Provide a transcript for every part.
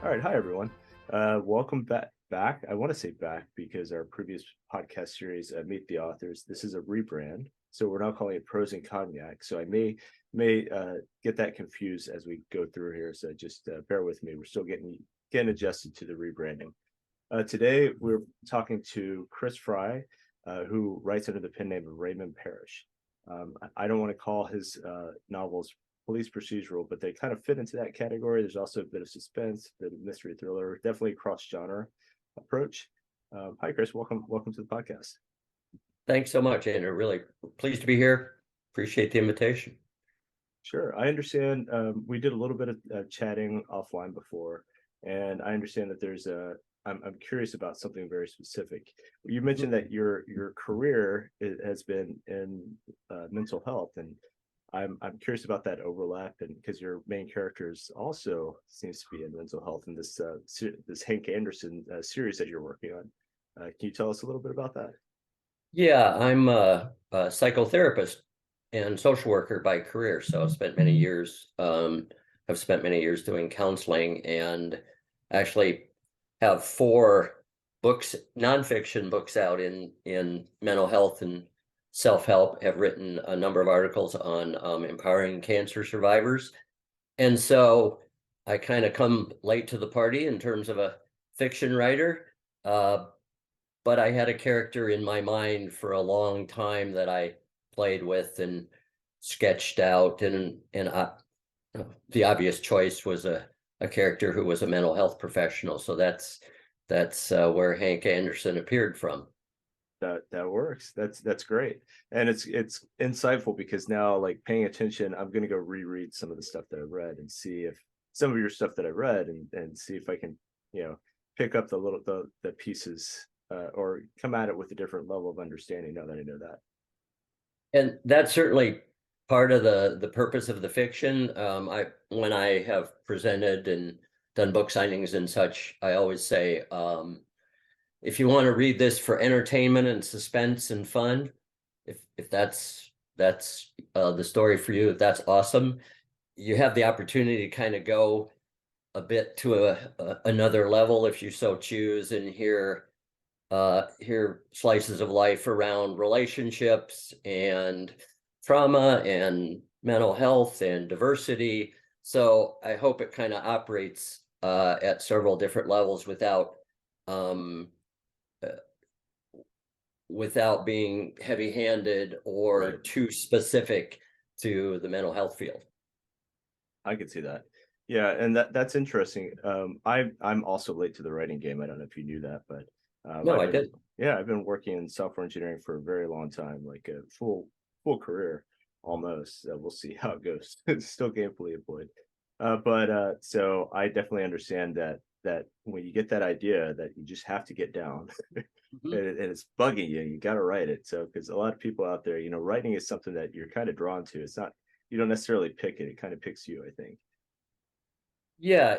All right, hi everyone. Welcome back. I want to say back because our previous podcast series, Meet the Authors, this is a rebrand, so we're now calling it Pros and Cognac. So I may get that confused as we go through here. So just bear with me. We're still getting adjusted to the rebranding. Today we're talking to Chris Frey, who writes under the pen name of Raymond Parish. I don't want to call his novels police procedural, but they kind of fit into that category. There's also a bit of suspense, a bit of mystery thriller, definitely a cross-genre approach. Hi, Chris. Welcome to the podcast. Thanks so much, Andrew. Really pleased to be here. Appreciate the invitation. Sure. I understand we did a little bit of chatting offline before, and I understand that there's I'm curious about something very specific. You mentioned that your career has been in mental health, and I'm curious about that overlap, and because your main character also seems to be in mental health in this this Hank Anderson series that you're working on. Can you tell us a little bit about that? Yeah, I'm a psychotherapist and social worker by career, so I've spent many years doing counseling, and actually have 4 books, nonfiction books out in mental health and self-help. Have written a number of articles on empowering cancer survivors. And so I kind of come late to the party in terms of a fiction writer. But I had a character in my mind for a long time that I played with and sketched out. And the obvious choice was a character who was a mental health professional. So that's where Hank Anderson appeared from. That works. That's great, and it's insightful because now, like, paying attention, I'm going to go reread some of the stuff that I read and see if some of your stuff that I read, and see if I can pick up the pieces or come at it with a different level of understanding now that I know that. And that's certainly part of the purpose of the fiction. When I have presented and done book signings and such, I always say, if you want to read this for entertainment and suspense and fun, if that's the story for you, that's awesome. You have the opportunity to kind of go a bit to another level if you so choose, and hear slices of life around relationships and trauma and mental health and diversity. So I hope it kind of operates at several different levels without being heavy-handed or too specific to the mental health field. I could see that. Yeah, and that's interesting. I'm also late to the writing game. I don't know if you knew that, but no, I did. Yeah, I've been working in software engineering for a very long time, like a full career almost. We'll see how it goes. Still gainfully employed. So I definitely understand that when you get that idea that you just have to get down and it's bugging you got to write it. So because a lot of people out there, writing is something that you're kind of drawn to. It's not, you don't necessarily pick it kind of picks you, I think. Yeah,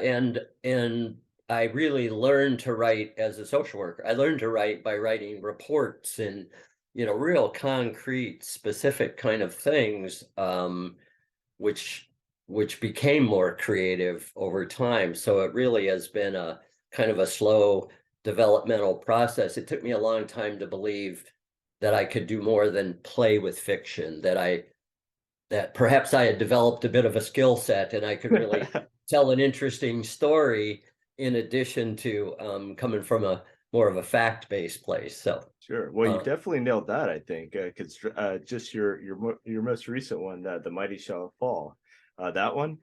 and I really learned to write as a social worker. I learned to write by writing reports and real concrete, specific kind of things, which became more creative over time. So it really has been a kind of a slow developmental process. It took me a long time to believe that I could do more than play with fiction, that perhaps I had developed a bit of a skill set and I could really tell an interesting story in addition to coming from a more of a fact-based place. So sure. Well, you definitely nailed that, I think, because just your most recent one, The Mighty Shall Fall, that one,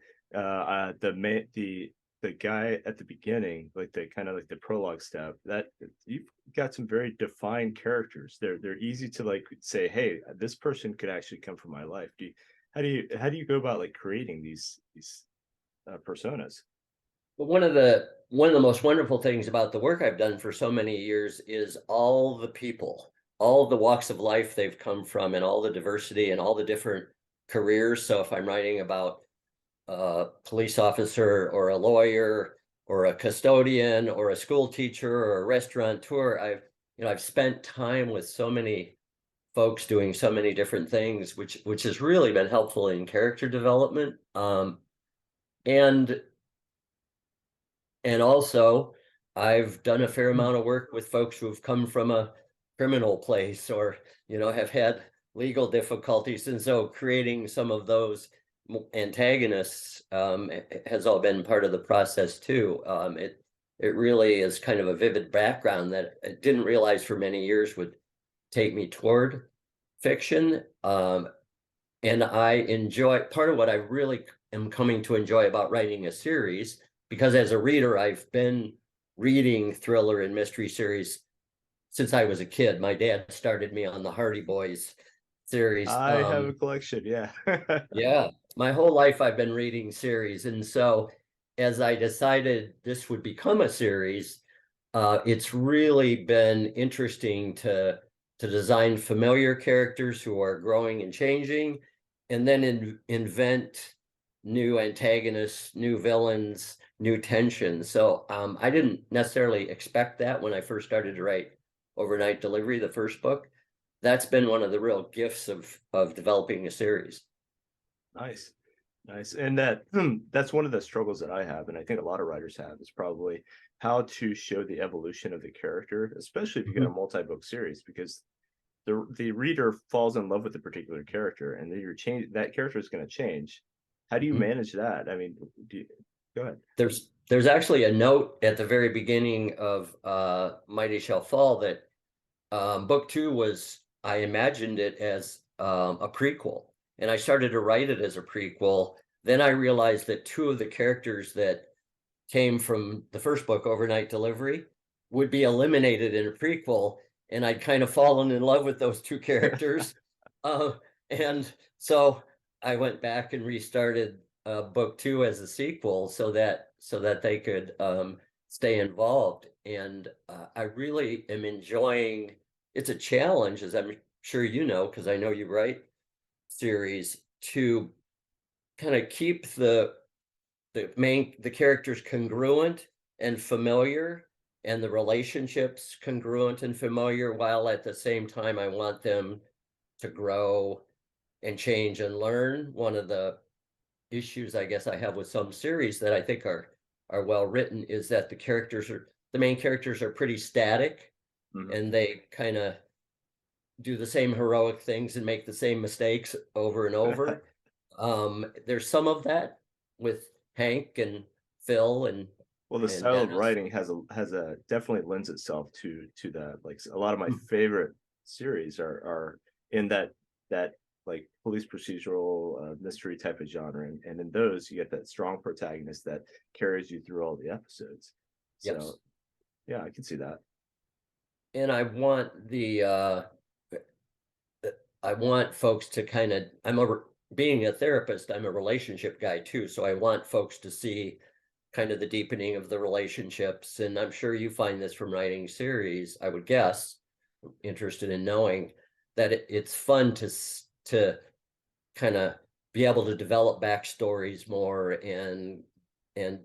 the guy at the beginning, like the kind of like the prologue stuff, that you've got some very defined characters. They're easy to like say, hey, this person could actually come from my life. How do you go about like creating these personas? But one of the one of the most wonderful things about the work I've done for so many years is all the people, all the walks of life they've come from, and all the diversity and all the different careers. So if I'm writing about a police officer or a lawyer or a custodian or a school teacher or a restaurateur, I've spent time with so many folks doing so many different things, which has really been helpful in character development. And also I've done a fair amount of work with folks who have come from a criminal place, or have had legal difficulties, and so creating some of those antagonists has all been part of the process too. It really is kind of a vivid background that I didn't realize for many years would take me toward fiction. And I enjoy, part of what I really am coming to enjoy about writing a series, because as a reader, I've been reading thriller and mystery series since I was a kid. My dad started me on the Hardy Boys series. I have a collection, yeah. Yeah, my whole life I've been reading series. And so as I decided this would become a series, it's really been interesting to design familiar characters who are growing and changing, and then invent new antagonists, new villains, new tensions. So I didn't necessarily expect that when I first started to write Overnight Delivery, the first book. That's been one of the real gifts of developing a series. Nice. And that's one of the struggles that I have, and I think a lot of writers have, is probably how to show the evolution of the character, especially if you get a multi-book series, because the reader falls in love with a particular character, and then that character is going to change. How do you manage that? I mean, go ahead. There's actually a note at the very beginning of Mighty Shall Fall that book 2 was, I imagined it as a prequel, and I started to write it as a prequel. Then I realized that 2 of the characters that came from the first book, Overnight Delivery, would be eliminated in a prequel, and I'd kind of fallen in love with those 2 characters. And so I went back and restarted book 2 as a sequel so that they could stay involved. And I really am enjoying, it's a challenge, as I'm sure you know, because I know you write series, to kind of keep the characters congruent and familiar, and the relationships congruent and familiar, while at the same time I want them to grow and change and learn. One of the issues I guess I have with some series that I think are well written is that the main characters are pretty static, and they kind of do the same heroic things and make the same mistakes over and over. There's some of that with Hank and Phil and well, the style of writing has a definitely lends itself to that. Like a lot of my favorite series are in that like police procedural mystery type of genre, and in those you get that strong protagonist that carries you through all the episodes. So Yes. yeah, I can see that. And I want folks to kind of, being a therapist, I'm a relationship guy too, so I want folks to see kind of the deepening of the relationships. And I'm sure you find this from writing series, I would guess, interested in knowing that it's fun to kind of be able to develop backstories more and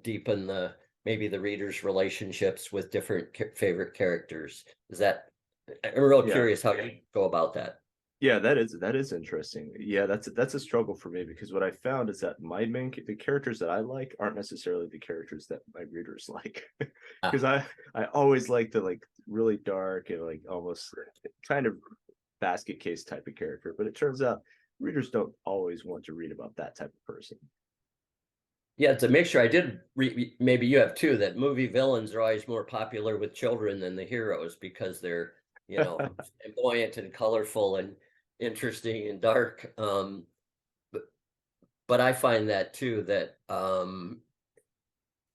deepen maybe the reader's relationships with different favorite characters. I'm real curious how you go about that. Yeah, that is interesting. Yeah, that's a struggle for me, because what I found is that the characters that I like aren't necessarily the characters that my readers like. Because I always like the like really dark and like almost kind of basket case type of character, but it turns out readers don't always want to read about that type of person. Yeah, it's a mixture. I did maybe you have too, that movie villains are always more popular with children than the heroes, because they're flamboyant and colorful and interesting and dark. But I find that too, that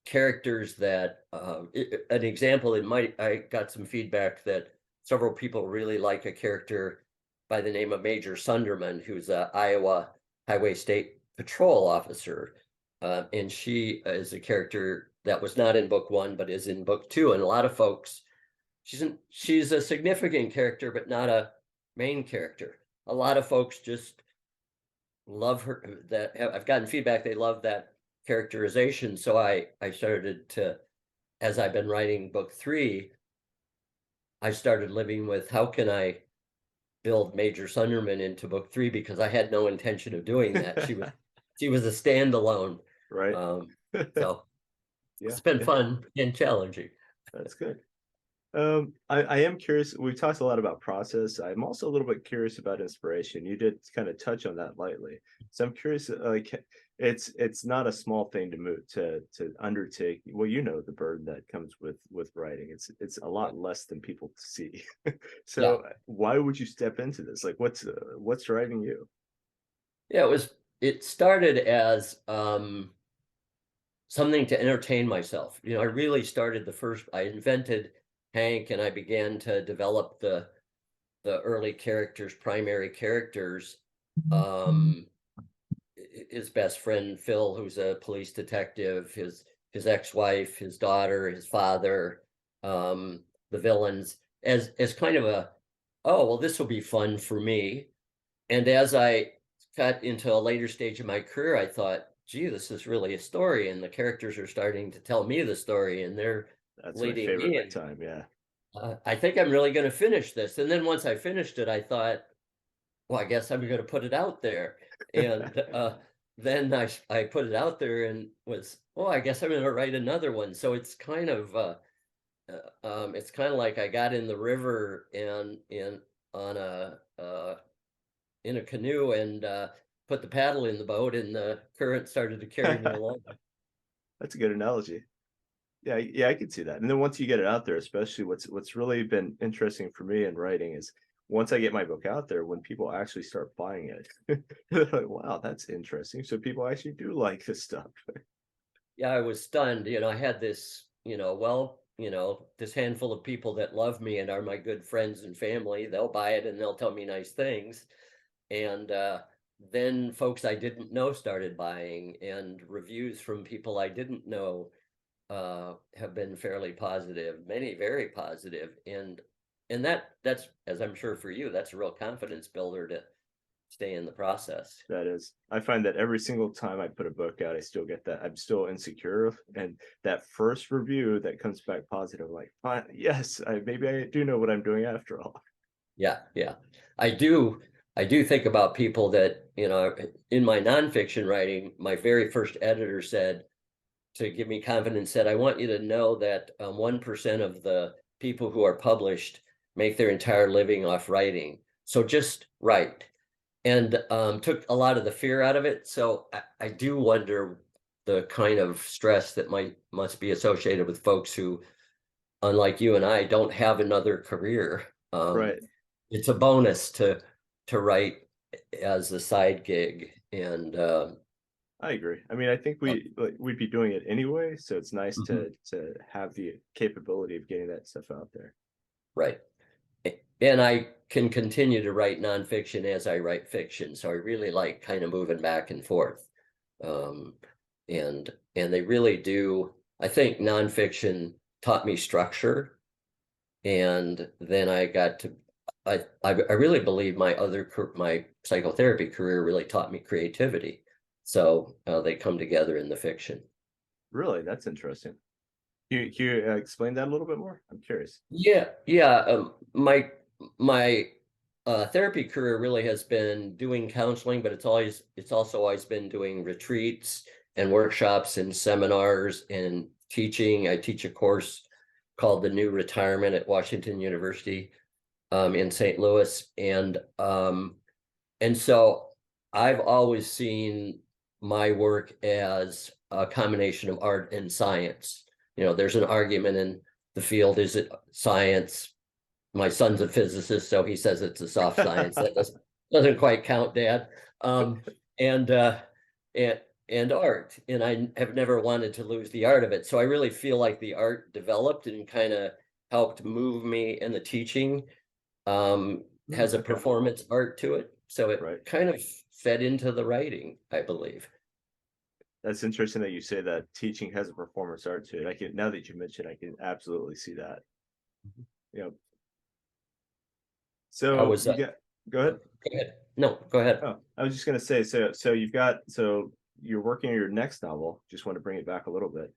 characters that an example, I got some feedback that several people really like a character by the name of Major Sunderman, who's a Iowa Highway State Patrol officer. And she is a character that was not in book 1, but is in book 2. And a lot of folks, she's a significant character, but not a main character. A lot of folks just love her. That I've gotten feedback, they love that characterization. So I started to, as I've been writing book 3, I started living with how can I build Major Sunderman into book 3, because I had no intention of doing that. She was a standalone. Right. So Yeah, it's been fun and challenging. that's good. I am curious. We've talked a lot about process. I'm also a little bit curious about inspiration. You did kind of touch on that lightly. So I'm curious, like it's not a small thing to move to undertake. Well, you know the burden that comes with writing. It's a lot less than people see. So why would you step into this? Like what's driving you? Yeah, it started as something to entertain myself. I really started I invented Hank, and I began to develop the early characters, primary characters. His best friend Phil, who's a police detective, his ex-wife, his daughter, his father, the villains, as kind of oh, well, this will be fun for me. And as I got into a later stage of my career, I thought, gee, this is really a story, and the characters are starting to tell me the story, and That's my leading favorite me in. time. Yeah. I think I'm really going to finish this. And then once I finished it, I thought, well, I guess I'm going to put it out there. And then I put it out there and was, oh, I guess I'm going to write another one. So it's kind of like I got in the river and on in a canoe and put the paddle in the boat, and the current started to carry me along. That's a good analogy. Yeah, I can see that. And then once you get it out there, especially what's really been interesting for me in writing is once I get my book out there, when people actually start buying it, they're like, wow, that's interesting. So people actually do like this stuff. Yeah, I was stunned. I had this, this handful of people that love me and are my good friends and family. They'll buy it and they'll tell me nice things. And then folks I didn't know started buying, and reviews from people I didn't know have been fairly positive, many very positive. And that's, as I'm sure for you, that's a real confidence builder to stay in the process. That is, I find that every single time I put a book out, I still get that. I'm still insecure. And that first review that comes back positive, like, yes, maybe I do know what I'm doing after all. Yeah. I do think about people that, in my nonfiction writing, my very first editor said, to give me confidence, said, I want you to know that 1% of the people who are published make their entire living off writing. So just write. And took a lot of the fear out of it. So I do wonder the kind of stress that must be associated with folks who, unlike you and I, don't have another career. Right. It's a bonus to write as a side gig. And I agree. I mean, I think we'd be doing it anyway, so it's nice Mhm. to have the capability of getting that stuff out there. Right. And I can continue to write nonfiction as I write fiction. So I really like kind of moving back and forth. Um, and they really do. I think nonfiction taught me structure. And then I got to, I really believe my psychotherapy career really taught me creativity. So they come together in the fiction. Really, that's interesting. Can you explain that a little bit more? I'm curious. Yeah. My therapy career really has been doing counseling, but it's also always been doing retreats and workshops and seminars and teaching. I teach a course called The New Retirement at Washington University in St. Louis, and so I've always seen my work as a combination of art and science. There's an argument in the field: is it science? My son's a physicist, so he says it's a soft science. That doesn't quite count, Dad. And and art, and I have never wanted to lose the art of it. So I really feel like the art developed and kind of helped move me, and the teaching has a Okay. performance art to it. So it Right. kind of fed into the writing, I believe. That's interesting that you say that teaching has a performance art to it. I can, now that you mention, I can absolutely see that. You know, I so was you get, go ahead. go ahead. No, go ahead. Oh, I was just gonna say, so you've got, so you're working on your next novel. Just want to bring it back a little bit.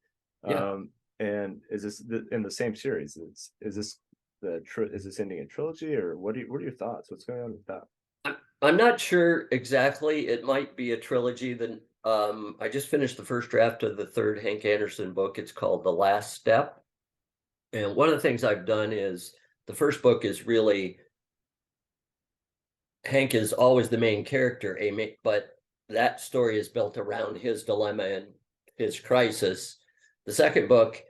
Yeah. And is this in the same series? Is this is this ending a trilogy, or what are your thoughts? What's going on with that? I'm not sure exactly. It might be a trilogy. Then I just finished the first draft of the third Hank Anderson book. It's called The Last Step. And one of the things I've done is the first book is really Hank is always the main character, but that story is built around his dilemma and his crisis. The second book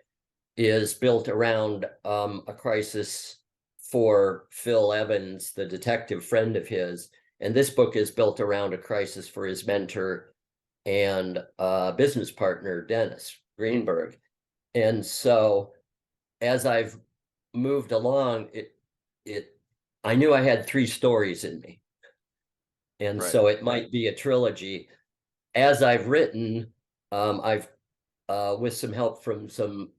is built around a crisis for Phil Evans, the detective friend of his. And this book is built around a crisis for his mentor and business partner, Dennis Greenberg. And so as I've moved along, I knew I had three stories in me. And Right. so it might be a trilogy. As I've written, I've with some help from some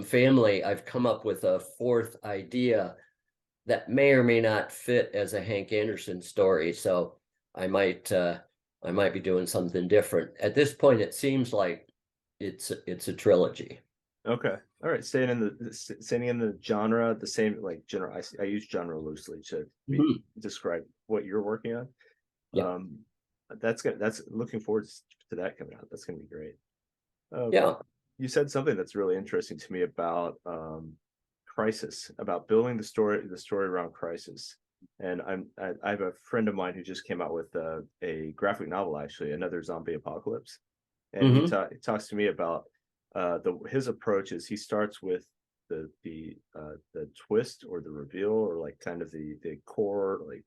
family, I've come up with a fourth idea that may or may not fit as a Hank Anderson story. So I might be doing something different. At this point, it seems like it's a trilogy. Okay. All right. Staying in the genre, the same like genre. I use genre loosely to describe what you're working on. Yeah. That's good. That's looking forward to that coming out. That's gonna be great. Yeah. You said something that's really interesting to me about crisis, about building the story around crisis. And I have a friend of mine who just came out with a graphic novel, actually, another zombie apocalypse, and he talks to me about his approach is he starts with the twist or the reveal, or like kind of the core, like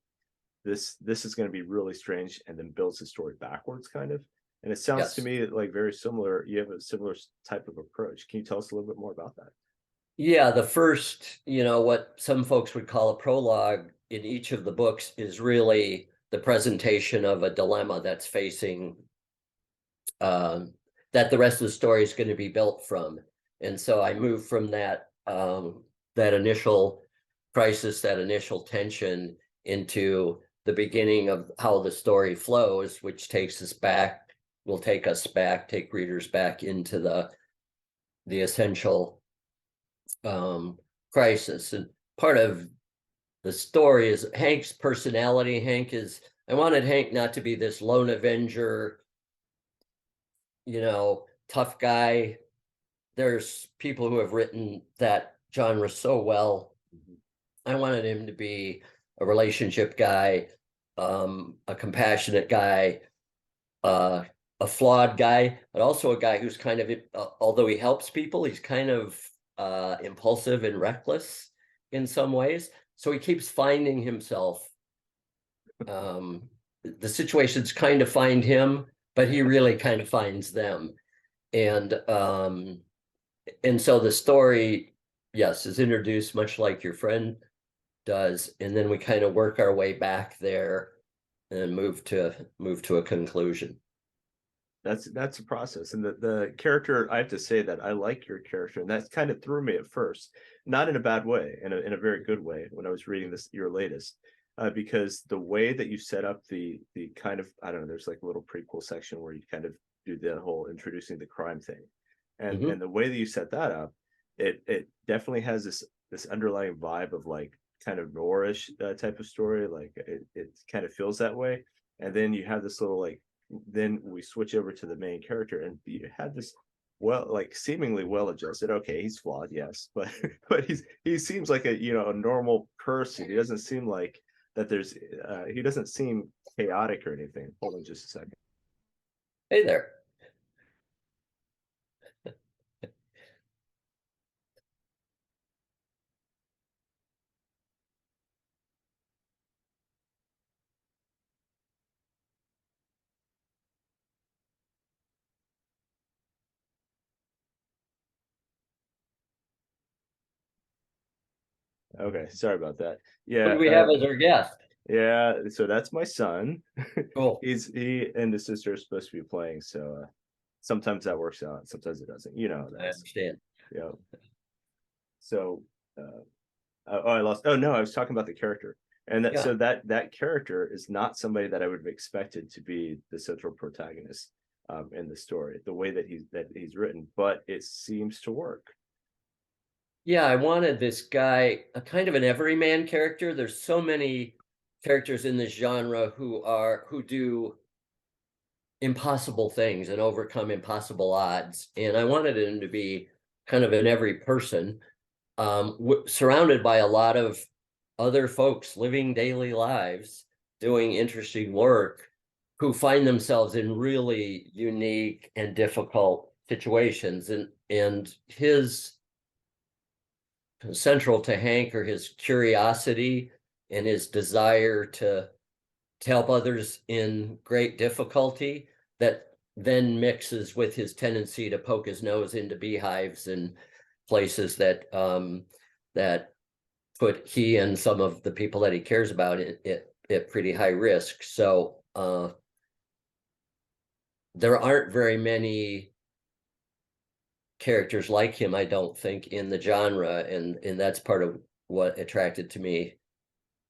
this is going to be really strange, and then builds the story backwards, kind of. And it sounds to Yes. me like very similar. You have a similar type of approach. Can you tell us a little bit more about that? Yeah, the first, what some folks would call a prologue in each of the books is really the presentation of a dilemma that's facing that the rest of the story is going to be built from. And so I moved from that initial crisis, that initial tension, into the beginning of how the story flows, which will take us back, take readers back into the essential crisis. And part of the story is Hank's personality. I wanted Hank not to be this lone avenger, tough guy. There's people who have written that genre so well. I wanted him to be a relationship guy, a compassionate guy, a flawed guy, but also a guy who's kind of, although he helps people, he's kind of impulsive and reckless in some ways. So he keeps finding himself. The situations kind of find him, but he really kind of finds them. And so the story, yes, is introduced much like your friend does, and then we kind of work our way back there and move to a conclusion. That's a process. And the character, I have to say that I like your character, and that kind of threw me at first, not in a bad way, in a very good way when I was reading this, your latest. Because the way that you set up the kind of, I don't know, there's like a little prequel section where you kind of do the whole introducing the crime thing, and the way that you set that up, it definitely has this underlying vibe of like kind of noirish type of story. Like it kind of feels that way. And then you have this little like, then we switch over to the main character, and you had this, well, like seemingly well adjusted, okay, he's flawed, yes, but but he seems like a normal person. He doesn't seem like that there's he doesn't seem chaotic or anything. Hold on just a second. Hey there. Okay, sorry about that. Who Yeah, do we have as our guest? yeah, so that's my son. Cool. He and his sister are supposed to be playing, so sometimes that works out, sometimes it doesn't. You know how that I is. understand. Yeah. So, I lost. Oh no, I was talking about the character, and that Yeah. so that character is not somebody that I would have expected to be the central protagonist in the story, the way that he's written, but it seems to work. Yeah, I wanted this guy, a kind of an everyman character. There's so many characters in this genre who do impossible things and overcome impossible odds. And I wanted him to be kind of an every person, surrounded by a lot of other folks living daily lives, doing interesting work, who find themselves in really unique and difficult situations. And his central to Hank are his curiosity and his desire to help others in great difficulty, that then mixes with his tendency to poke his nose into beehives and places that that put he and some of the people that he cares about at pretty high risk. So there aren't very many characters like him, I don't think, in the genre, and that's part of what attracted to me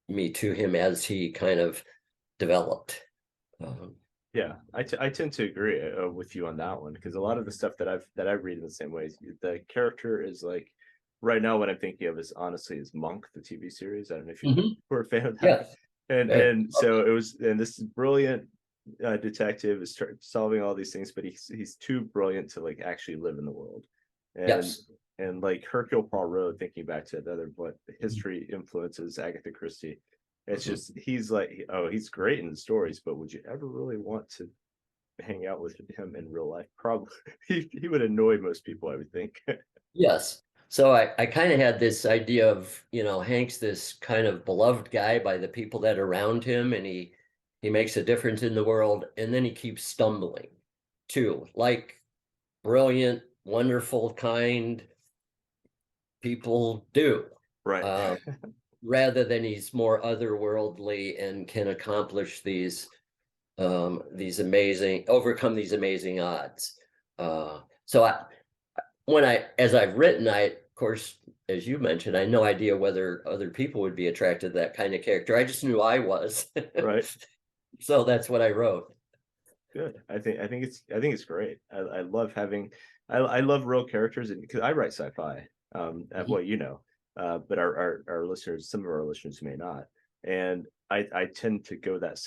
to him as he kind of developed. Yeah, I tend to agree with you on that one, because a lot of the stuff that I read in the same way, the character is like, right now what I'm thinking of is honestly is Monk, the TV series. I don't know if you were a fan of that. Yes. And so it was, and this is brilliant detective is solving all these things, but he's too brilliant to like actually live in the world. And Yes. and like Hercule Poirot, thinking back to another, what history influences Agatha Christie. It's just he's like, oh, he's great in the stories, but would you ever really want to hang out with him in real life? Probably. He would annoy most people, I would think. Yes. So I kind of had this idea of, Hank's this kind of beloved guy by the people that are around him, and he makes a difference in the world, and then he keeps stumbling too, like brilliant, wonderful, kind people do. Right. Rather than he's more otherworldly and can accomplish these overcome these amazing odds. So as I've written, of course, as you mentioned, I had no idea whether other people would be attracted to that kind of character. I just knew I was. Right. So that's what I wrote. Good. I think it's great. I love having, I love real characters, and because I write sci-fi, at what but our listeners, some of our listeners may not, and I tend to go that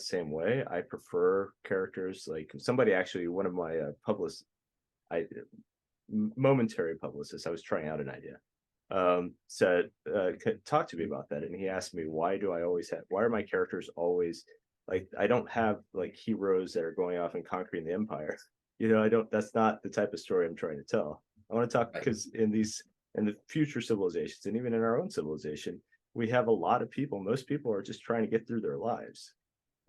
same way. I prefer characters like somebody, actually one of my publicists, I momentary publicist, I was trying out an idea, said, talk to me about that, and he asked me, why are my characters always like, I don't have like heroes that are going off and conquering the empire. I don't, that's not the type of story I'm trying to tell. I want to talk, Right. because in the future civilizations, and even in our own civilization, we have a lot of people, most people are just trying to get through their lives,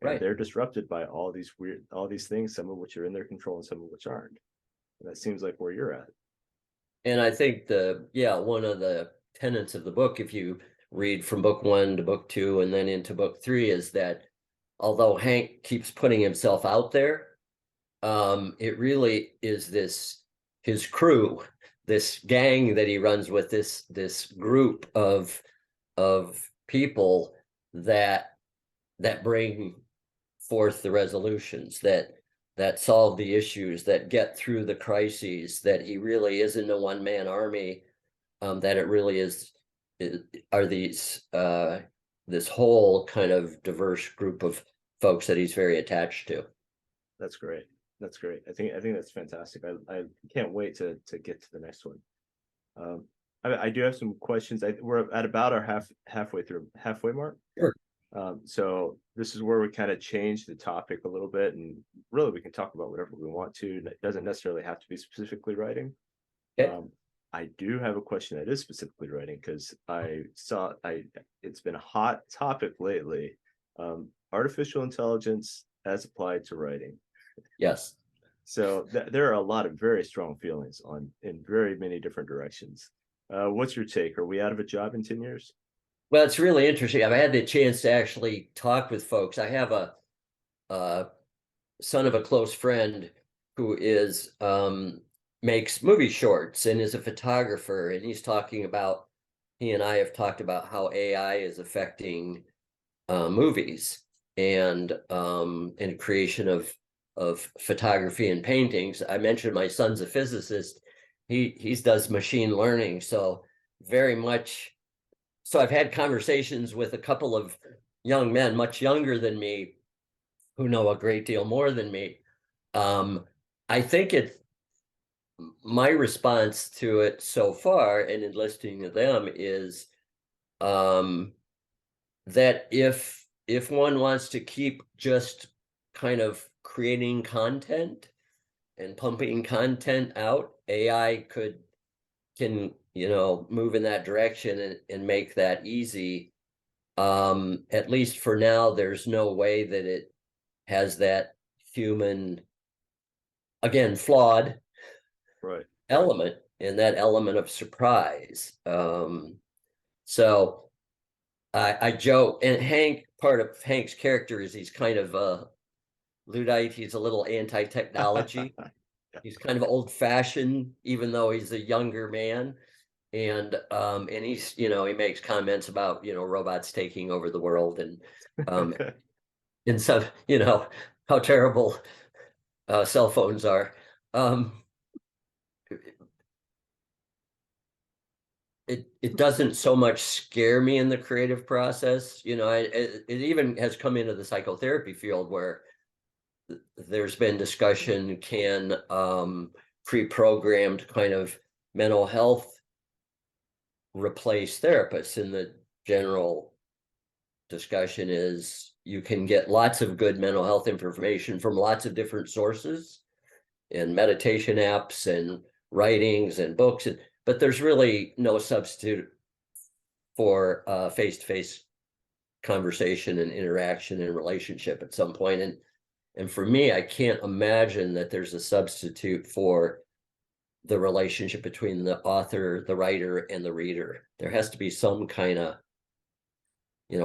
and Right. they're disrupted by all these things, some of which are in their control and some of which aren't. And that seems like where you're at. And I think one of the tenets of the book, if you read from book 1 to book 2 and then into book 3, is that although Hank keeps putting himself out there, it really is his crew, this gang that he runs with, this group of people that bring forth the resolutions, that solve the issues, that get through the crises, that he really isn't a one-man army, that it really are these this whole kind of diverse group of folks that he's very attached to. That's great. That's great. I think that's fantastic. I can't wait to get to the next one. I do have some questions. We're at about our halfway mark. Sure. So this is where we kind of change the topic a little bit, and really we can talk about whatever we want to. It doesn't necessarily have to be specifically writing. Okay. I do have a question that is specifically writing, because it's been a hot topic lately. Artificial intelligence as applied to writing. Yes. So there are a lot of very strong feelings in very many different directions. What's your take? Are we out of a job in 10 years? Well, it's really interesting. I've had the chance to actually talk with folks. I have a son of a close friend who is makes movie shorts and is a photographer, and he and I have talked about how AI is affecting movies and creation of photography and paintings. I mentioned my son's a physicist. He does machine learning, so very much. So I've had conversations with a couple of young men much younger than me who know a great deal more than me. I think my response to it so far, and in listening to them, is that if one wants to keep just kind of creating content and pumping content out, AI can move in that direction and make that easy. At least for now, there's no way that it has that human, again, flawed Right. element, and that element of surprise. So I joke, and part of Hank's character is he's kind of Luddite. He's a little anti-technology. He's kind of old-fashioned, even though he's a younger man. And he's, he makes comments about, robots taking over the world, and some, how terrible cell phones are. It doesn't so much scare me in the creative process. It even has come into the psychotherapy field where there's been discussion, can pre-programmed kind of mental health replace therapists? And the general discussion is you can get lots of good mental health information from lots of different sources and meditation apps and writings and books, but there's really no substitute for face-to-face conversation and interaction and relationship at some point. And for me, I can't imagine that there's a substitute for the relationship between the author, the writer, and the reader. There has to be some kind of,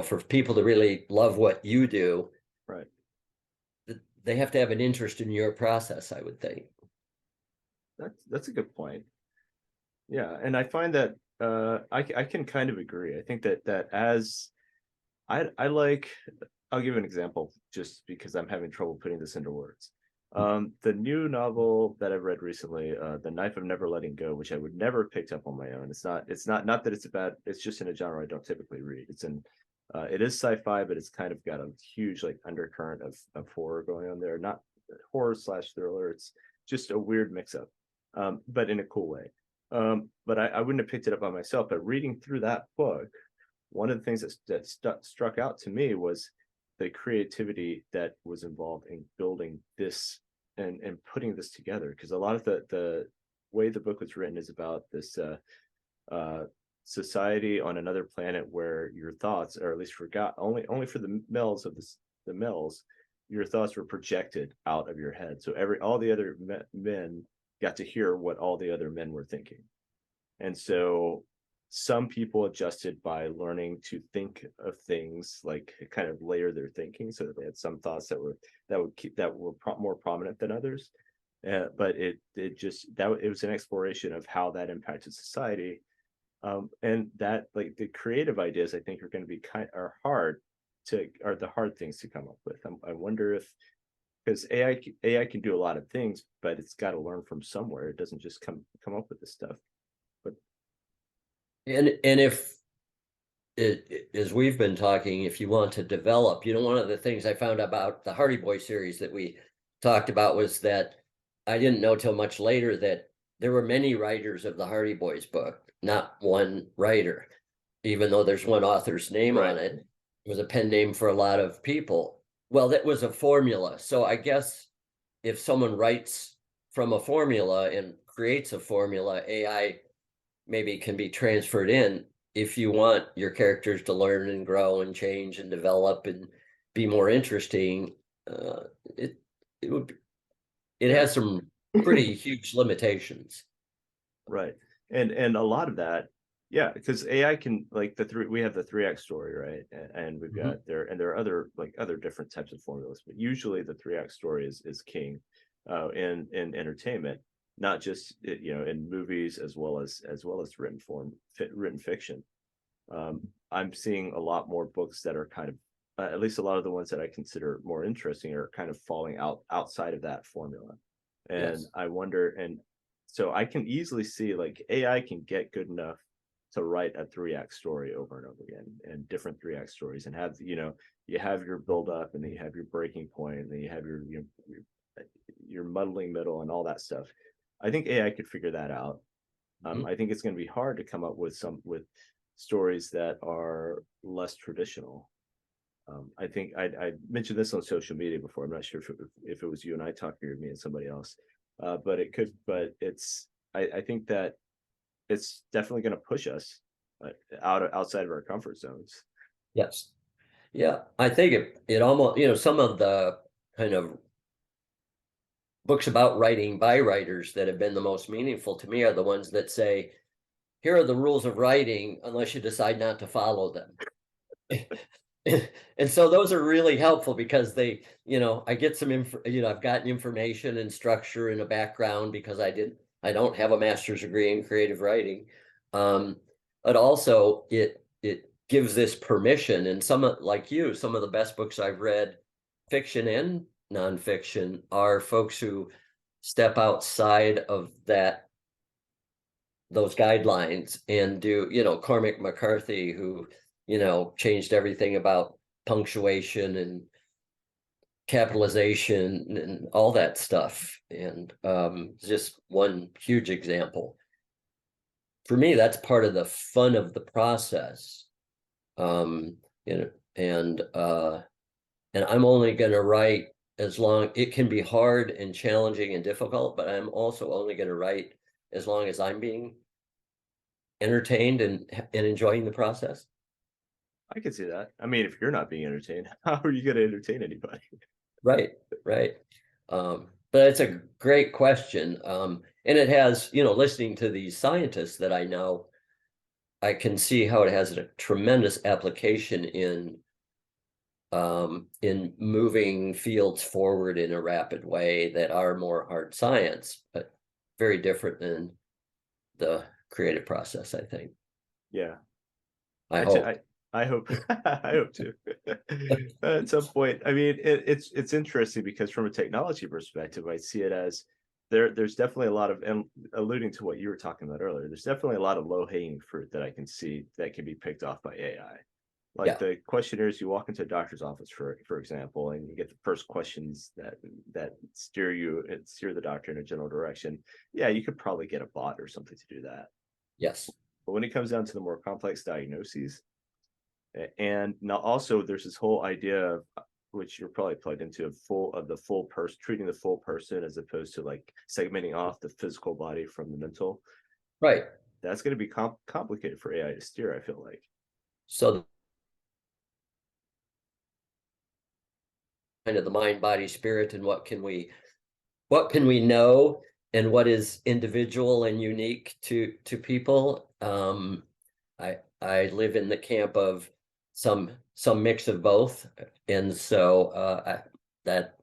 for people to really love what you do, Right. they have to have an interest in your process, I would think. That's a good point. Yeah, and I find that I can kind of agree. I think that as I like, I'll give an example just because I'm having trouble putting this into words. The new novel that I've read recently, The Knife of Never Letting Go, which I would never have picked up on my own. It's not that it's a bad, it's just in a genre I don't typically read. It is sci-fi, but it's kind of got a huge like undercurrent of horror going on there. Not horror / thriller. It's just a weird mix up, but in a cool way. But I wouldn't have picked it up by myself. But reading through that book, one of the things that struck out to me was the creativity that was involved in building this and putting this together. Because a lot of the way the book was written is about this society on another planet where your thoughts, or at least forgot, only for the males of the males, your thoughts were projected out of your head. So all the other men got to hear what all the other men were thinking. And so some people adjusted by learning to think of things, like kind of layer their thinking, so that they had some thoughts that were more prominent than others. But it was an exploration of how that impacted society. And that, like, the creative ideas, I think, are going to be are the hard things to come up with. I wonder if, because AI can do a lot of things, but it's got to learn from somewhere. It doesn't just come up with this stuff. But if as we've been talking, if you want to develop, one of the things I found about the Hardy Boy series that we talked about was that I didn't know till much later that there were many writers of the Hardy Boys book, not one writer, even though there's one author's name on it. It was a pen name for a lot of people. Well, that was a formula. So I guess if someone writes from a formula and creates a formula, AI maybe can be transferred in. If you want your characters to learn and grow and change and develop and be more interesting, it has some pretty huge limitations. Right. And a lot of that, yeah, because AI can, like, we have the 3 act story, right? And we've got there are other different types of formulas, but usually the 3 act story is king. in entertainment, not just in movies as well as written fiction. I'm seeing a lot more books that are kind of at least a lot of the ones that I consider more interesting are kind of falling outside of that formula. And Yes. I wonder, and so I can easily see like AI can get good enough to write a 3-act story over and over again, and different 3-act stories, and have you have your build up, and then you have your breaking point, and then you have your muddling middle and all that stuff. I think AI could figure that out. I think it's going to be hard to come up with stories that are less traditional. I think I mentioned this on social media before. I'm not sure if it was you and I talking, or me and somebody else, but it could. But I think that it's definitely going to push us outside of our comfort zones. Yes. Yeah. I think it almost, some of the kind of books about writing by writers that have been the most meaningful to me are the ones that say, here are the rules of writing unless you decide not to follow them. And so those are really helpful because they, I get some I've gotten information and structure and a background because I don't have a master's degree in creative writing. But also it gives this permission, and some of the best books I've read, fiction and nonfiction, are folks who step outside of those guidelines and do, Cormac McCarthy, who, changed everything about punctuation and capitalization and all that stuff. And just one huge example. For me, that's part of the fun of the process. And I'm only going to write as long, it can be hard and challenging and difficult, but I'm also only going to write as long as I'm being entertained and enjoying the process. I can see that. I mean, if you're not being entertained, how are you going to entertain anybody? Right. But it's a great question. And it has, listening to these scientists that I know, I can see how it has a tremendous application in moving fields forward in a rapid way that are more hard science, but very different than the creative process, I think. Yeah. I hope. I hope I hope to. At some point. I mean, it's interesting because from a technology perspective, I see it as there's definitely a lot of, and alluding to what you were talking about earlier, there's definitely a lot of low-hanging fruit that I can see that can be picked off by AI. Like the questionnaires, you walk into a doctor's office, for example, and you get the first questions that steer the doctor in a general direction. Yeah, you could probably get a bot or something to do that. Yes. But when it comes down to the more complex diagnoses, and now also there's this whole idea of, which you're probably plugged into, the full person, treating the full person as opposed to like segmenting off the physical body from the mental. Right. That's going to be complicated for AI to steer, I feel like. So kind of the mind, body, spirit, and what can we know, and what is individual and unique to people. I live in the camp of some mix of both, and so that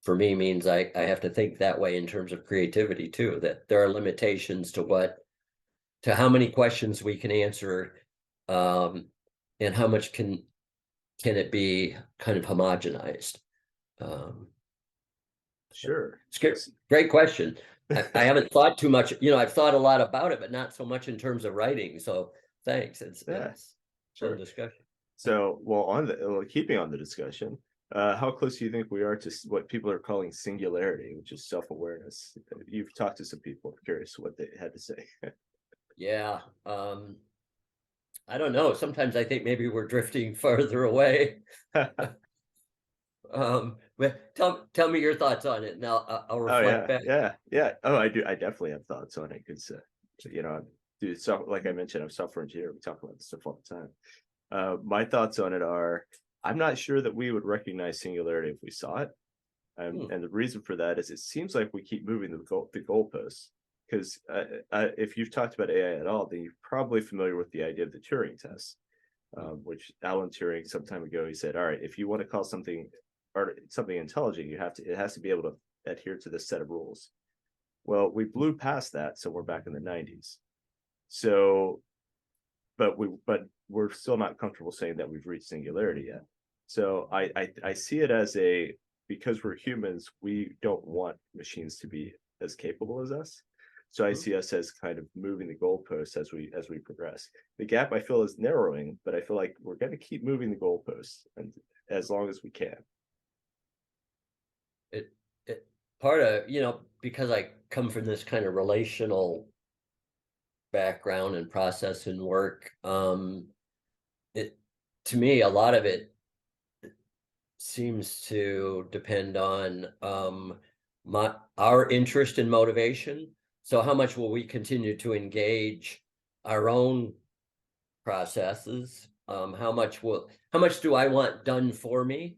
for me means I have to think that way in terms of creativity too, that there are limitations to how many questions we can answer, and how much can it be kind of homogenized. Sure. It's great question. I haven't thought too much, I've thought a lot about it, but not so much in terms of writing. So thanks. It's sure. fun discussion. So, well, keeping on the discussion, how close do you think we are to what people are calling singularity, which is self-awareness? You've talked to some people. I'm curious what they had to say. Yeah. I don't know. Sometimes I think maybe we're drifting farther away. But tell me your thoughts on it. Now I'll reflect back. Yeah. Oh, I do. I definitely have thoughts on it because, like I mentioned, I'm a software engineer. We talk about this stuff all the time. My thoughts on it are, I'm not sure that we would recognize singularity if we saw it. And the reason for that is it seems like we keep moving the goalposts. Because if you've talked about AI at all, then you're probably familiar with the idea of the Turing test, which Alan Turing some time ago, he said, all right, if you want to call something intelligent, it has to be able to adhere to this set of rules. Well, we blew past that, so we're back in the 90s. So, but we're still not comfortable saying that we've reached singularity yet. So I see it as because we're humans, we don't want machines to be as capable as us. So I see us as kind of moving the goalposts as we progress. The gap I feel is narrowing, but I feel like we're going to keep moving the goalposts and as long as we can. It part of, because I come from this kind of relational background and process and work, it, to me, a lot of it seems to depend on our interest and motivation. So how much will we continue to engage our own processes? How much do I want done for me?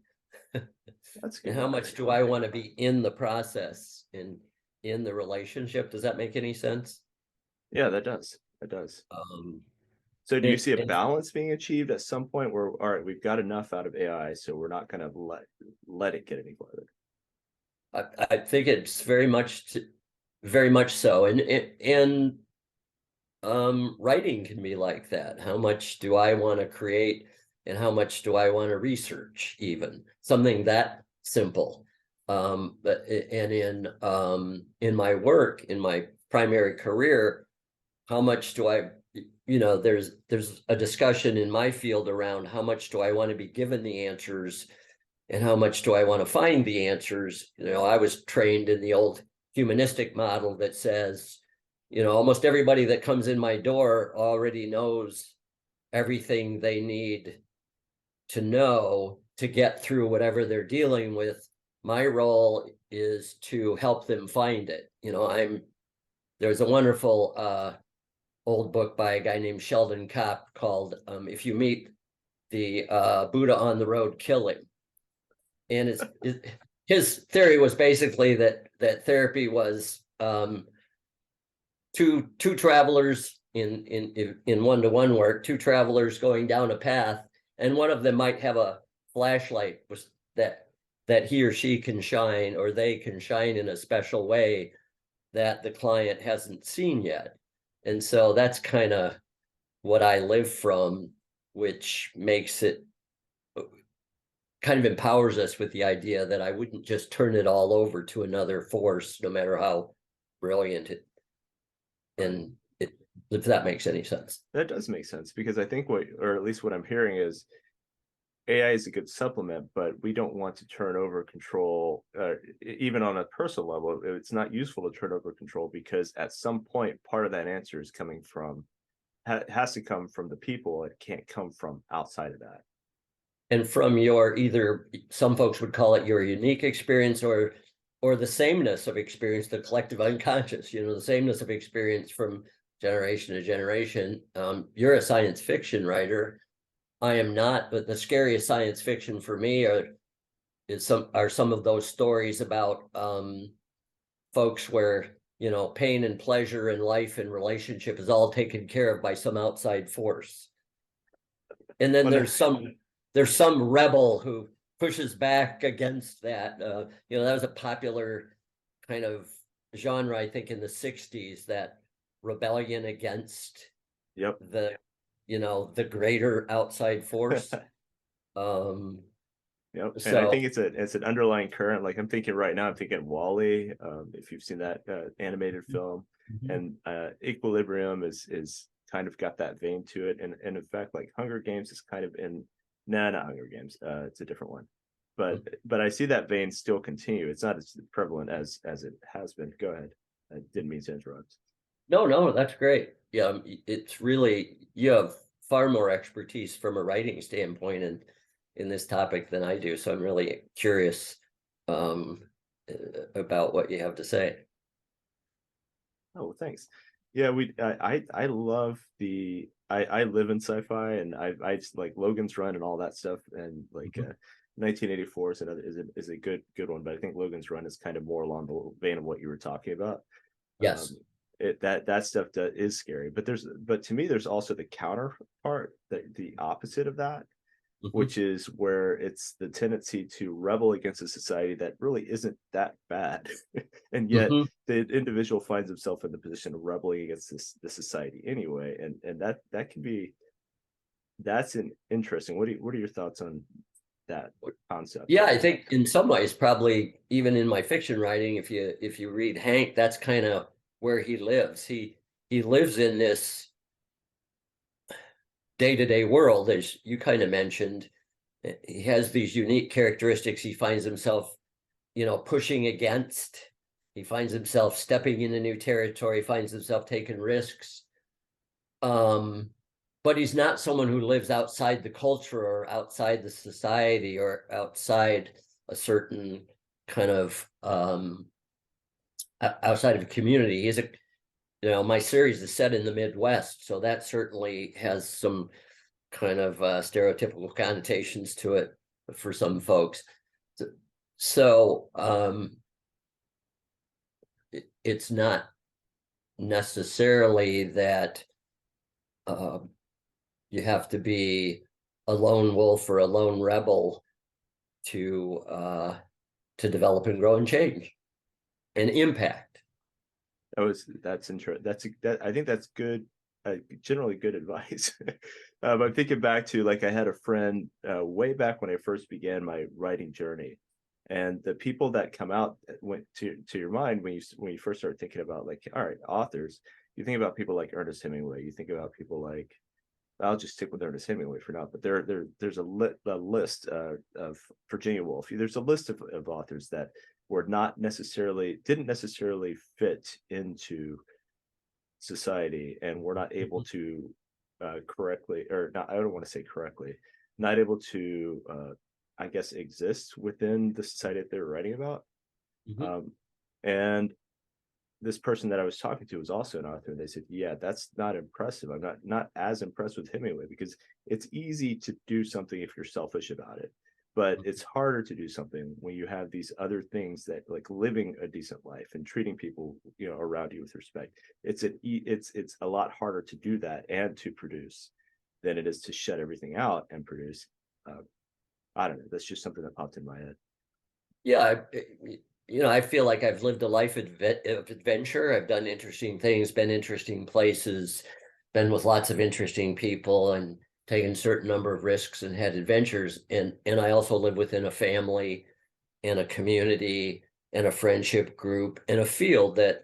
That's good. And how much do I want to be in the process, in the relationship? Does that make any sense? Yeah, that does. So do you see a balance being achieved at some point where, all right, we've got enough out of AI, so we're not going to let it get any further? I think it's very much so, and writing can be like that. How much do I want to create, and how much do I want to research? Even something that simple. But in my work, in my primary career, how much do I? There's a discussion in my field around how much do I want to be given the answers, and how much do I want to find the answers. I was trained in the old humanistic model that says, almost everybody that comes in my door already knows everything they need to know to get through whatever they're dealing with. My role is to help them find it. There's a wonderful old book by a guy named Sheldon Kopp called If You Meet the Buddha on the Road, Kill Him. And his theory was basically that therapy was two travelers in one-to-one work, two travelers going down a path, and one of them might have a flashlight that he or she can shine, or they can shine in a special way that the client hasn't seen yet. And so that's kind of what I live from, which makes it kind of empowers us with the idea that I wouldn't just turn it all over to another force, no matter how brilliant if that makes any sense. That does make sense, because I think or at least what I'm hearing is AI is a good supplement, but we don't want to turn over control, even on a personal level. It's not useful to turn over control, because at some point, part of that answer is has to come from the people. It can't come from outside of that. And from either some folks would call it your unique experience, or the sameness of experience, the collective unconscious, the sameness of experience from generation to generation. You're a science fiction writer. I am not, but the scariest science fiction for me are some of those stories about folks where pain and pleasure and life and relationship is all taken care of by some outside force, and then there's some rebel who pushes back against that. That was a popular kind of genre, I think, in the 60s, that rebellion against the greater outside force. Yep. And I think it's an underlying current. Like I'm thinking right now, I'm thinking Wall-E, if you've seen that animated film, and Equilibrium is kind of got that vein to it. And in fact, like Hunger Games is kind of not Hunger Games. It's a different one. But I see that vein still continue. It's not as prevalent as it has been. Go ahead. I didn't mean to interrupt. No, that's great. Yeah, it's really, you have far more expertise from a writing standpoint in this topic than I do. So I'm really curious about what you have to say. Oh, thanks. Yeah, I love I live in sci-fi, and I just like Logan's Run and all that stuff, and like 1984 is a good one, but I think Logan's Run is kind of more along the vein of what you were talking about. Yes. That stuff is scary, but to me there's also the counterpart, the opposite of that, which is where it's the tendency to rebel against a society that really isn't that bad. And yet the individual finds himself in the position of rebelling against the society anyway. And that can be, that's an interesting. What are your thoughts on that concept? Yeah, I think in some ways, probably even in my fiction writing, if you read Hank, that's kind of where he lives. He lives in this day-to-day world, as you kind of mentioned. He has these unique characteristics. He finds himself, pushing against. He finds himself stepping into new territory, finds himself taking risks. But he's not someone who lives outside the culture or outside the society or outside a certain kind of outside of a community. He's my series is set in the Midwest, so that certainly has some kind of stereotypical connotations to it for some folks. So it's not necessarily that you have to be a lone wolf or a lone rebel to develop and grow and change and impact. That's interesting. I think that's good. Generally good advice. I'm thinking back to, like, I had a friend way back when I first began my writing journey, and the people that come out went to your mind when you first start thinking about, like, all right, authors. You think about people like Ernest Hemingway. You think about people like, I'll just stick with Ernest Hemingway for now, but there's a list of Virginia Woolf. There's a list of authors that didn't necessarily fit into society and were not able to correctly, or not, I don't want to say correctly, not able to I guess exist within the society that they were writing about. And this person that I was talking to was also an author, and they said, yeah, that's not impressive. I'm not as impressed with Hemingway, because it's easy to do something if you're selfish about it, but it's harder to do something when you have these other things, that, like, living a decent life and treating people around you with respect. It's a lot harder to do that and to produce than it is to shut everything out and produce. I don't know, that's just something that popped in my head. Yeah, I feel like I've lived a life of adventure. I've done interesting things, been interesting places, been with lots of interesting people, and taken a certain number of risks and had adventures. And I also live within a family and a community and a friendship group and a field that,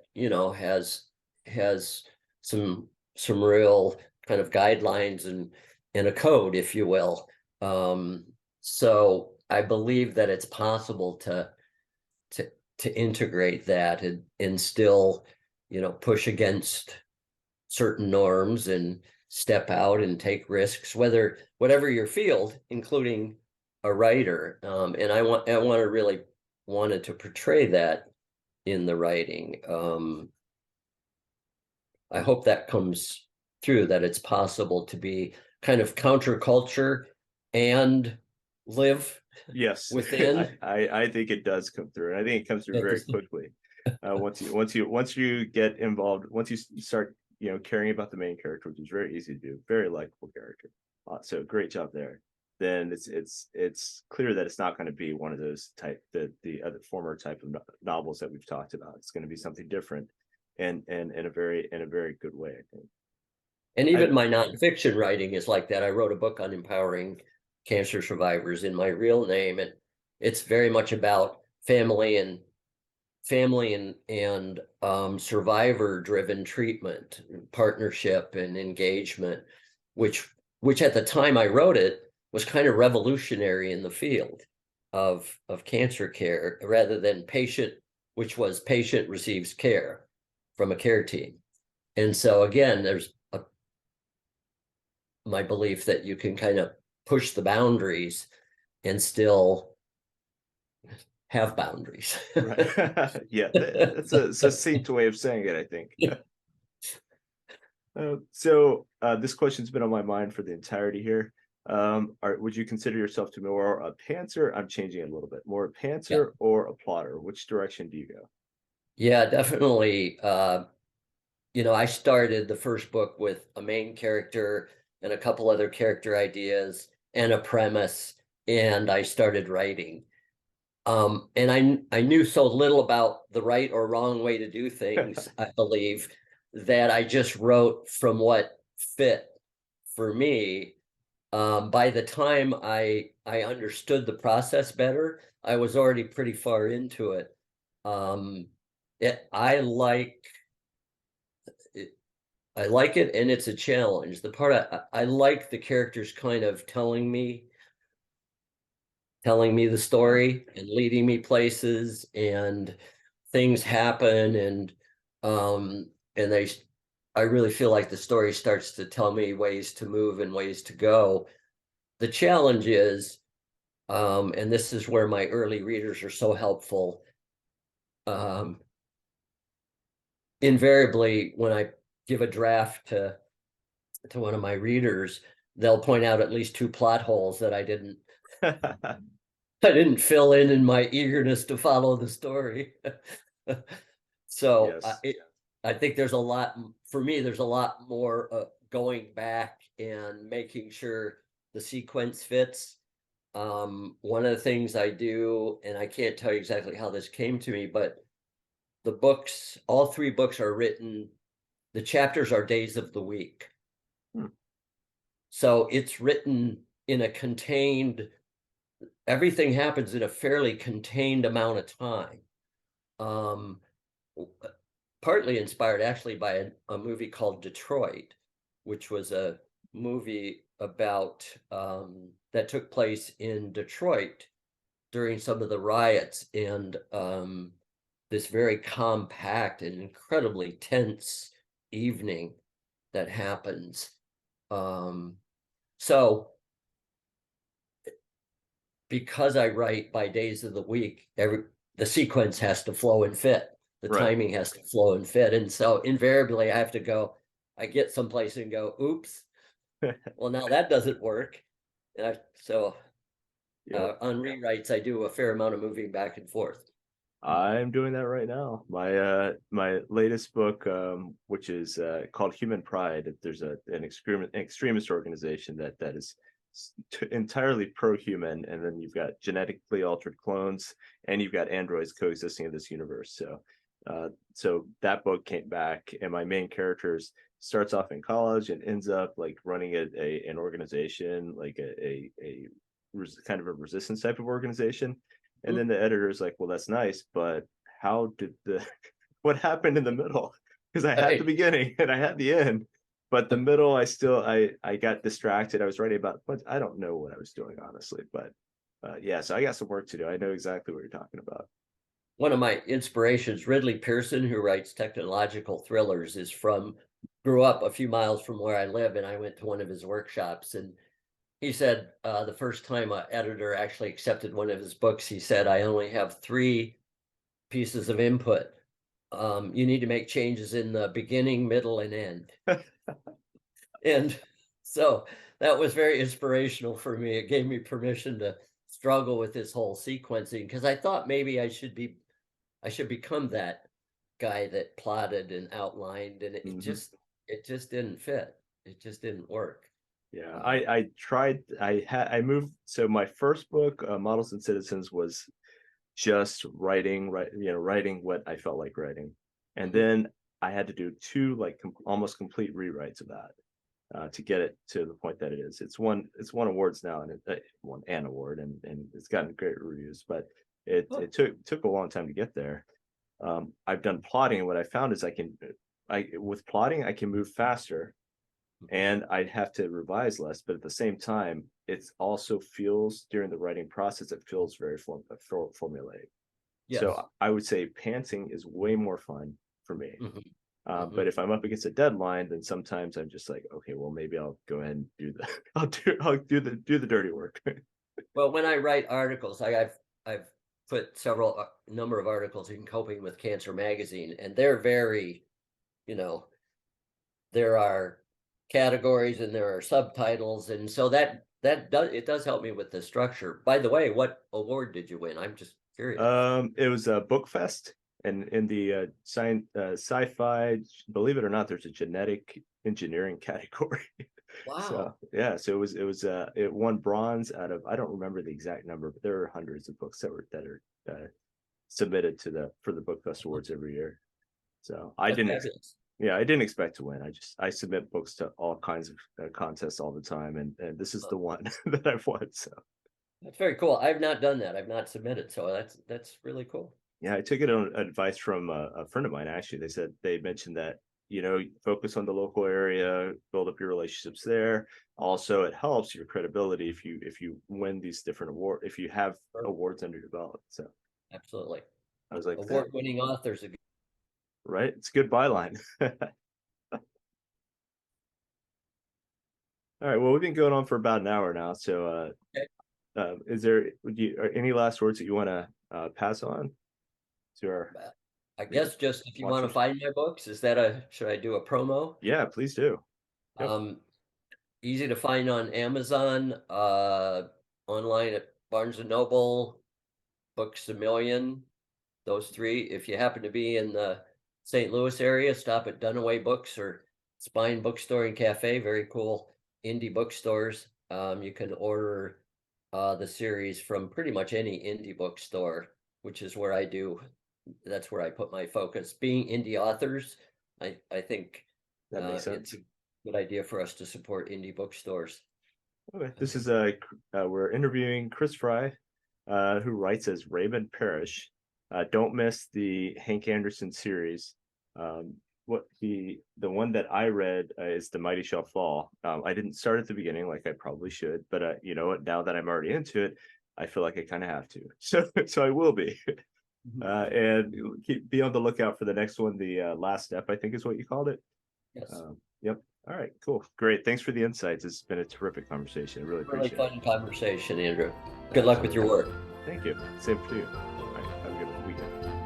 has some real kind of guidelines and a code, if you will. So I believe that it's possible to integrate that and still, push against certain norms and step out and take risks, whatever your field, including a writer. And I really wanted to portray that in the writing. I hope that comes through, that it's possible to be kind of counterculture and live within. I think it does come through, and I think it comes through very quickly. Once you get involved, once you start caring about the main character, which is very easy to do, very likable character, so great job there. Then it's clear that it's not going to be one of those the other former type of novels that we've talked about. It's going to be something different, and in a very good way, I think. And even my nonfiction writing is like that. I wrote a book on empowering cancer survivors in my real name, and it's very much about family and survivor-driven treatment, partnership, and engagement, which at the time I wrote it was kind of revolutionary in the field of cancer care, rather than patient, which was patient receives care from a care team. And so again, there's my belief that you can kind of push the boundaries and still have boundaries. Right. Yeah, that's a succinct way of saying it, I think. So this question's been on my mind for the entirety here. Would you consider yourself to be more a pantser? I'm changing it a little bit. More a pantser or a plotter? Which direction do you go? Yeah, definitely. I started the first book with a main character and a couple other character ideas, and a premise, and I started writing. And I knew so little about the right or wrong way to do things, I believe, that I just wrote from what fit for me. By the time I understood the process better, I was already pretty far into it. Um, it I like it, I like it, and it's a challenge. The part I like the characters kind of telling me the Yeah. story and leading me places, and things happen, and I really feel like the story starts to tell me ways to move and ways to go. The challenge is, and this is where my early readers are so helpful. Um, Invariably, when I give a draft to one of my readers, they'll point out at least two plot holes that I didn't fill in my eagerness to follow the story. So Yes. I think there's a lot, for me, there's a lot more going back and making sure the sequence fits. One of the things I do, and I can't tell you exactly how this came to me, but the books, all three books are written, the chapters are days of the week. Hmm. So it's written in a contained, everything happens in a fairly contained amount of time. Um, Partly inspired actually by a movie called Detroit, which was a movie about that took place in Detroit during some of the riots, and this very compact and incredibly tense evening that happens. So because I write by days of the week, the sequence has to flow and fit. The Right. timing has to flow and fit. And so invariably I have to go, I get someplace and go, oops, well, now that doesn't work. Yep. On rewrites, I do a fair amount of moving back and forth. I'm doing that right now. My latest book, which is called Human Pride. There's an extremist organization that is entirely pro-human, and then you've got genetically altered clones, and you've got androids coexisting in this universe. So that book came back, and my main characters starts off in college and ends up like running an organization, like a kind of a resistance type of organization. And Mm. then the editor is like, well, that's nice, but how did what happened in the middle? Because I had the Right. beginning and I had the end, but the middle, I got distracted. I was writing about, but I don't know what I was doing, honestly. But yeah, so I got some work to do. I know exactly what you're talking about. One of my inspirations, Ridley Pearson, who writes technological thrillers, grew up a few miles from where I live, and I went to one of his workshops, and he said the first time an editor actually accepted one of his books, he said, I only have three pieces of input. You need to make changes in the beginning, middle, and end. And so that was very inspirational for me. It gave me permission to struggle with this whole sequencing, because I thought maybe I should become that guy that plotted and outlined, and Mhm. it just didn't fit. It just didn't work. Yeah, Um, I tried. I moved. So my first book, Models and Citizens, was just writing what I felt like writing, and mhm. then I had to do two like almost complete rewrites of that to get it to the point that it is. It's won awards now, and it won an award, and it's gotten great reviews. But Oh, it took a long time to get there. I've done plotting, and what I found is I with plotting I can move faster, mhm. and I'd have to revise less. But at the same time, it also feels during the writing process it feels very formulaic. Yes. So I would say pantsing is way more fun for me. Mhm, But mhm. if I'm up against a deadline, then sometimes I'm just like, okay, well maybe I'll go ahead and do the I'll do the dirty work. Well, when I write articles, I've put several number of articles in Coping with Cancer magazine, and they're very, you know, there are categories and there are subtitles, and so that does help me with the structure. By the way, what award did you win? I'm just curious. It was a book fest, and in the science sci-fi, believe it or not, there's a genetic engineering category. Wow. It won bronze out of, I don't remember the exact number, but there are hundreds of books that are submitted for the Book Fest Awards every year. So I That's didn't fabulous. I didn't expect to win. I submit books to all kinds of contests all the time, and this is the one that I've won. So That's very cool. I've not done that. I've not submitted, so that's really cool. yeah, I took it on advice from a friend of mine. Actually, they mentioned that, focus on the local area, build up your relationships there. Also, it helps your credibility if you win these different awards, if you have awards under your belt. So Absolutely. I was like, Award-winning authors. right? It's a good byline. All right. Well, we've been going on for about an hour now. So, any last words that you want to pass on to our? I guess just if you want to find my books, should I do a promo? Yeah, please do. Yep. Easy to find on Amazon, online at Barnes and Noble, Books a Million, those three. If you happen to be in the St. Louis area, stop at Dunaway Books or Spine Bookstore and Cafe, very cool indie bookstores. You can order the series from pretty much any indie bookstore, which is where that's where I put my focus. Being indie authors, I think that makes sense. it's a good idea for us to support indie bookstores. Okay. This is we're interviewing Chris Frey, who writes as Raymond Parish. Don't miss the Hank Anderson series. The one that I read is The Mighty Shall Fall. I didn't start at the beginning like I probably should, but you know what? Now that I'm already into it, I feel like I kind of have to. So I will be. And be on the lookout for the next one. The Last Step, I think, is what you called it. Yes. Yep. All right. Cool. Great. Thanks for the insights. It's been a terrific conversation. I really appreciate it. Really fun conversation, Andrew. Good luck with your work. Thank you. Same for you. All right. Have a good weekend.